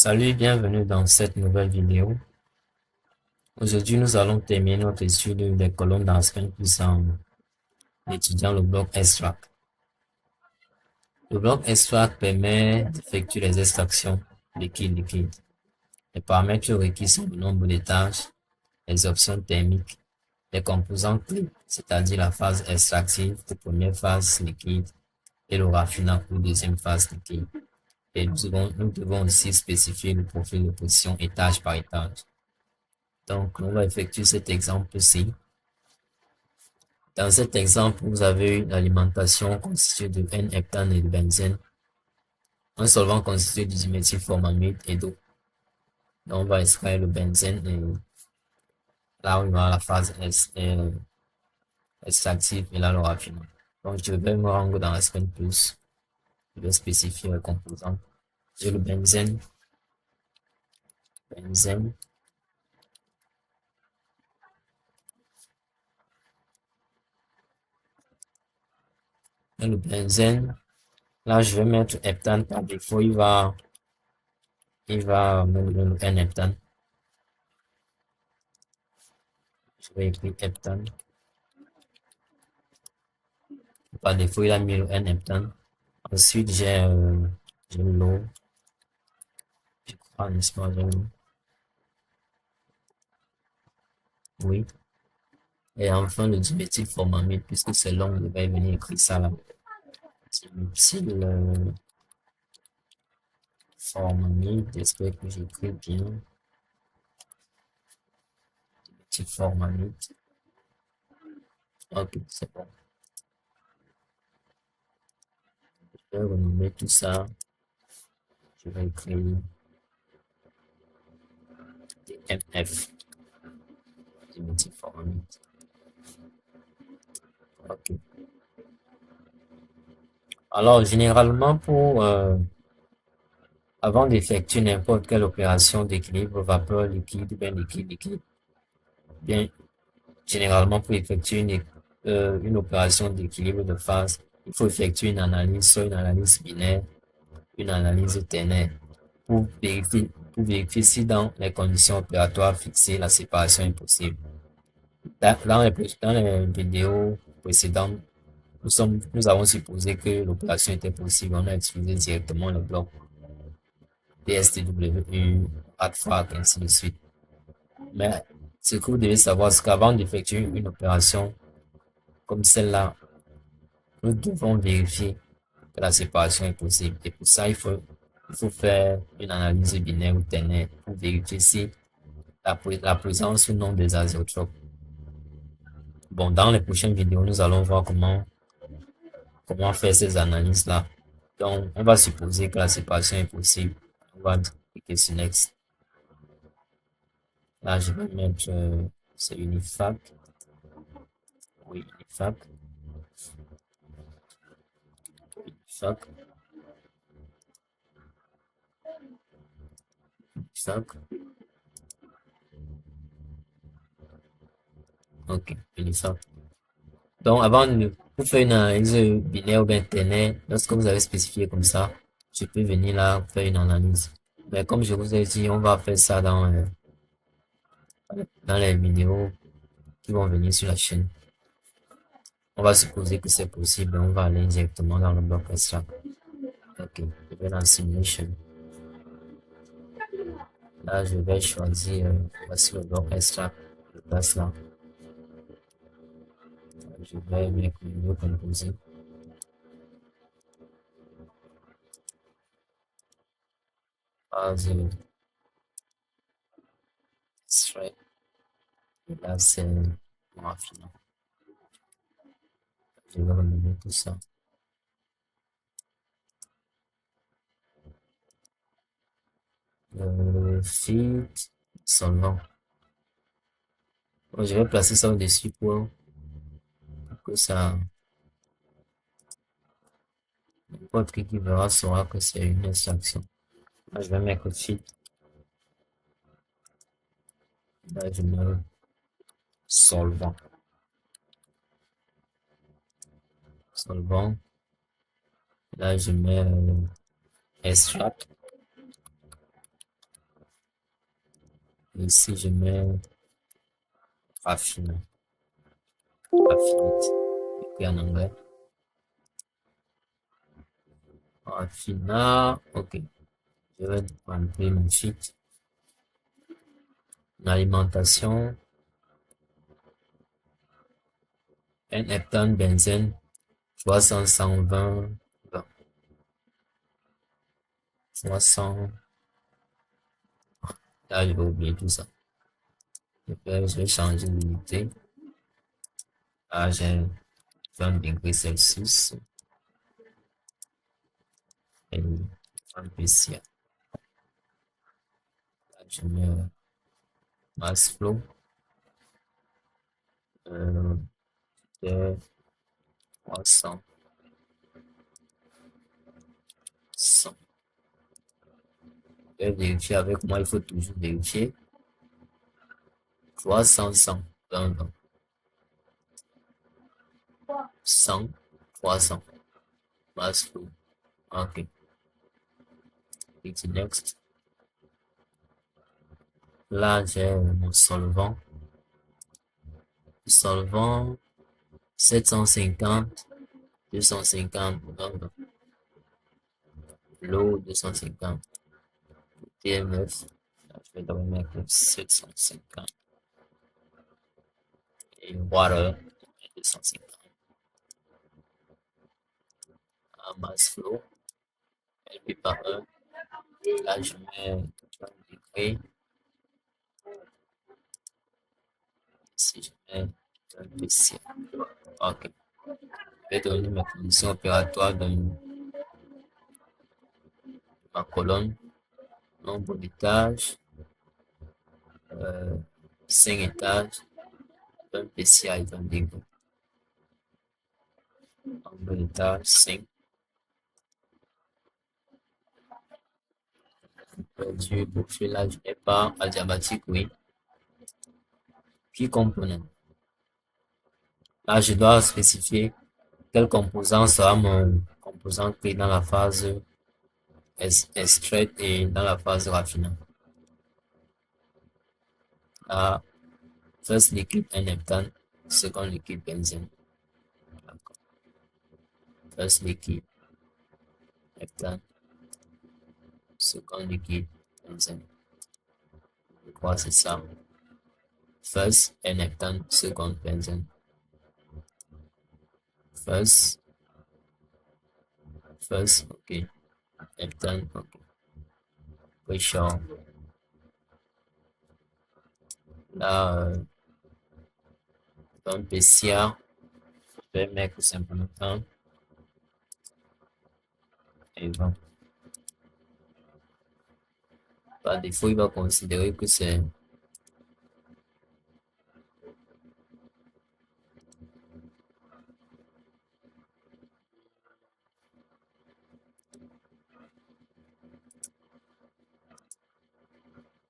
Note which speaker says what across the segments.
Speaker 1: Salut, bienvenue dans cette nouvelle vidéo. Aujourd'hui, nous allons terminer notre étude des colonnes d'Aspen plus en étudiant le bloc extract. Le bloc extract permet d'effectuer les extractions liquide-liquide. Les paramètres requis sont le nombre de tâches, les options thermiques, les composants clés, c'est-à-dire la phase extractive pour première phase liquide et le raffinat pour deuxième phase liquide. Et nous devons aussi spécifier le profil de position étage par étage. Donc, on va effectuer cet exemple-ci. Dans cet exemple, vous avez une alimentation constituée de N-heptane et de benzène, un solvant constitué du diméthylformamide et d'eau. Donc, on va extraire le benzène et là, on va à la phase extractive et là, le raffinement. Donc, je vais me rendre dans l'Aspen plus. Je vais spécifier les composants. J'ai le benzène, et le benzène. Là, je vais mettre heptane par défaut. Il va me donner le N-heptane. Je vais écrire heptane. Par défaut, il a mis le N-heptane. Ensuite, j'ai l'eau. Je crois, n'est-ce pas, j'ai l'eau. Oui. Et enfin, le diméthylformamide, puisque c'est long, je vais venir écrire ça là. Dimethylformamide, j'espère que j'écris bien. Dimethylformamide. Ok, c'est bon. Je vais renommer tout ça. Je vais écrire DMF. Dimethylformamide. Ok. Alors, généralement, avant d'effectuer n'importe quelle opération d'équilibre vapeur liquide, bien, généralement, pour effectuer une opération d'équilibre de phase, il faut effectuer une analyse, soit une analyse binaire, une analyse ternaire, pour vérifier si dans les conditions opératoires fixées, la séparation est possible. Dans les vidéos précédentes, nous avons supposé que l'opération était possible. On a utilisé directement le bloc DSTWU, ADFRAC, ainsi de suite. Mais ce que vous devez savoir, c'est qu'avant d'effectuer une opération comme celle-là, nous devons vérifier que la séparation est possible. Et pour ça, il faut faire une analyse binaire ou ternaire pour vérifier si la présence ou non des aziotropes. Bon, dans les prochaines vidéos, nous allons voir comment faire ces analyses-là. Donc, on va supposer que la séparation est possible. On va cliquer sur Next. Là, je vais mettre, c'est Unifac. Oui, Unifac. Unifac. Unifac. Ok, Unifac. Donc, pour faire une analyse binaire ou bien ternaire, lorsque vous avez spécifié comme ça, je peux venir là faire une analyse. Mais comme je vous ai dit, on va faire ça dans les vidéos qui vont venir sur la chaîne. On va supposer que c'est possible, on va aller directement dans le bloc extract. Ok, je vais dans Simulation. Là, je vais choisir, voici le bloc extract, je passe là. Je vais mettre le nouveau composé. Phase extrait. Et là, c'est mon raffinant. Je vais renommer tout ça. Feed solvant. Bon, je vais placer ça au-dessus pour que ça, n'importe qui verra saura que c'est une extraction. Là, je vais mettre feed. Là, je mets solvant. Solvant. Là, je mets extract. Et ici, je mets raffinate. Raffinate. Écrit en anglais. Raffinat. OK. Je vais remplir mon sheet. L'alimentation. Un heptane benzène. 300, 120, 300. Là, je vais oublier tout ça. Je vais changer d'unité. Là, j'ai 20 degrés Celsius. Et 20 PCA. Là, je mets mass flow. De 300, 100. Je vais vérifier avec moi, il faut toujours vérifier. 300, 100, 20, 20. 100, 300. Mass flow. OK. Click next. Là, j'ai mon solvant. Solvant 750, 250, l'eau 250, TMF, je vais d'abord mettre 750 et water 250. Un mass flow, LP par 1, là je mets 20 degrés, ici je mets 20 PCA. OK. Je vais donner ma condition opératoire dans ma colonne, nombre d'étages, 5 étages, 20 PCA et 20 degrés. Nombre d'étages, 5. Du profilage n'est pas adiabatique, oui. Puis component. Là, je dois spécifier quel composant sera mon composant clé dans la phase extraite et dans la phase raffinage. Là, first liquide N-heptane, second liquide benzène. First liquide heptane, second liquide benzène. Je crois que c'est ça. First N-heptane, second benzène. First, OK. Heptane, OK. Pressure. Là, dans PCA, je vais mettre tout simplement 1 et 20. Par défaut, il va considérer que c'est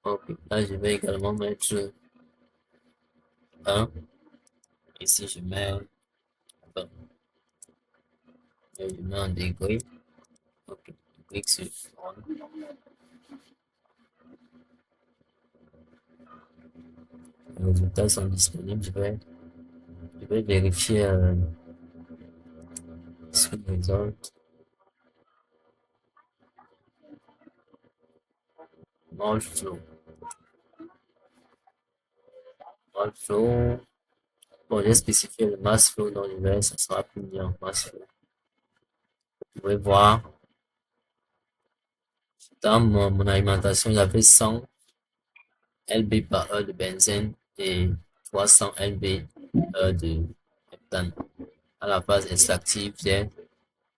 Speaker 1: OK. Là, je vais également mettre 1. Ici, je mets 20. Et je mets en degrés. OK. Clique sur on. Les résultats sont disponibles. Je vais vérifier ce result. Mole flow. Mole flow. Bon, j'ai spécifié le mass flow dans l'univers, ça sera plus bien mass flow. Vous pouvez voir, dans mon alimentation, j'avais 100 lb par heure de benzène et 300 lb heure de heptane. À la phase extractive, j'ai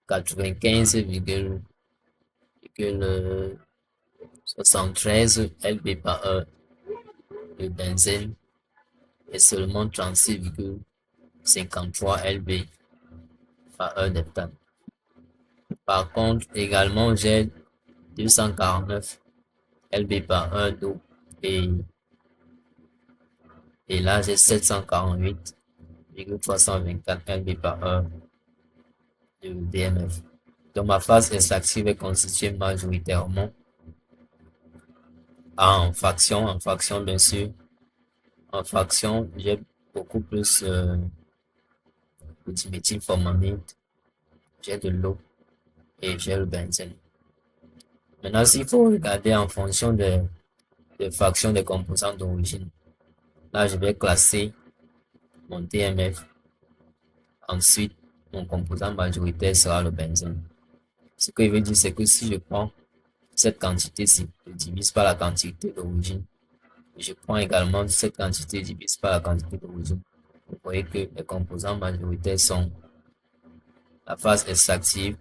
Speaker 1: 95,73 lb par heure de benzène et seulement 36,53 lb par heure d'heptane. Par contre, également, j'ai 249 lb par heure d'eau et là, j'ai 748,324 lb par heure de DMF. Donc, ma phase extractive est constituée majoritairement En fraction, bien sûr. En fraction, j'ai beaucoup plus de diméthylformamide, j'ai de l'eau et j'ai le benzène. Maintenant, s'il faut regarder en fonction des fractions des composants d'origine, là, je vais classer mon TMF. Ensuite, mon composant majoritaire sera le benzène. Ce que je veux dire, c'est que si je prends cette quantité-ci, je divise par la quantité d'origine. Je prends également cette quantité divisée par la quantité d'origine. Vous voyez que les composants majoritaires sont la phase extractive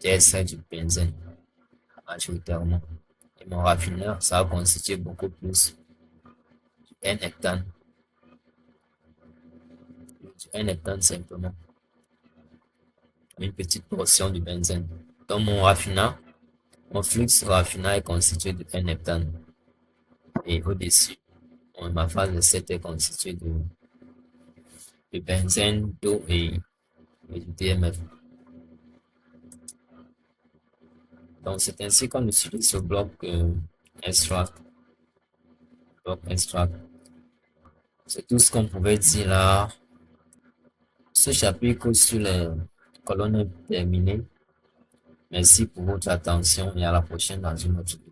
Speaker 1: des extraits du benzène, majoritairement. Et mon raffineur, ça va constituer beaucoup plus du N-heptane, du N-heptane simplement, une petite portion du benzène. Dans mon raffinat, mon flux raffinat est constitué de N-heptane. Et au-dessus, ma phase de 7 est constituée de benzène, d'eau et du DMF. Donc c'est ainsi qu'on utilise ce bloc extract. Bloc extract. C'est tout ce qu'on pouvait dire là. Ce chapitre sur les colonnes est terminé. Merci pour votre attention et à la prochaine dans une autre vidéo.